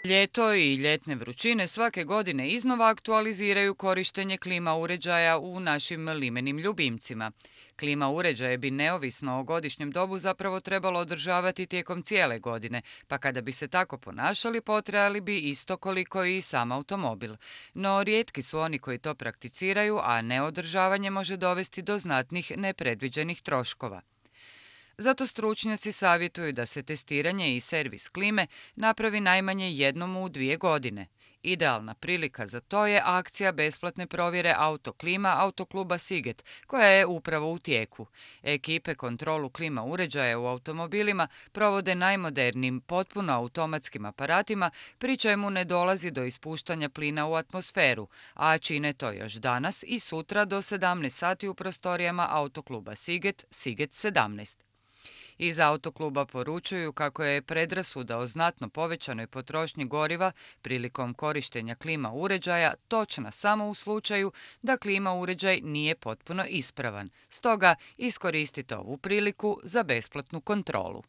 Ljeto i ljetne vrućine svake godine iznova aktualiziraju korištenje klima uređaja u našim limenim ljubimcima. Klima uređaje bi neovisno o godišnjem dobu zapravo trebalo održavati tijekom cijele godine, pa kada bi se tako ponašali potrajali bi isto koliko i sam automobil. No rijetki su oni koji to prakticiraju, a neodržavanje može dovesti do znatnih nepredviđenih troškova. Zato stručnjaci savjetuju da se testiranje i servis klime napravi najmanje jednom u 2 godine. Idealna prilika za to je akcija besplatne provjere autoklima autokluba Siget, koja je upravo u tijeku. Ekipe kontrolu klima uređaja u automobilima provode najmodernijim potpuno automatskim aparatima, pri čemu ne dolazi do ispuštanja plina u atmosferu, a čine to još danas i sutra do 17 sati u prostorijama autokluba Siget, Siget 17. Iz autokluba poručuju kako je predrasuda o znatno povećanoj potrošnji goriva prilikom korištenja klima uređaja točna samo u slučaju da klima uređaj nije potpuno ispravan. Stoga iskoristite ovu priliku za besplatnu kontrolu.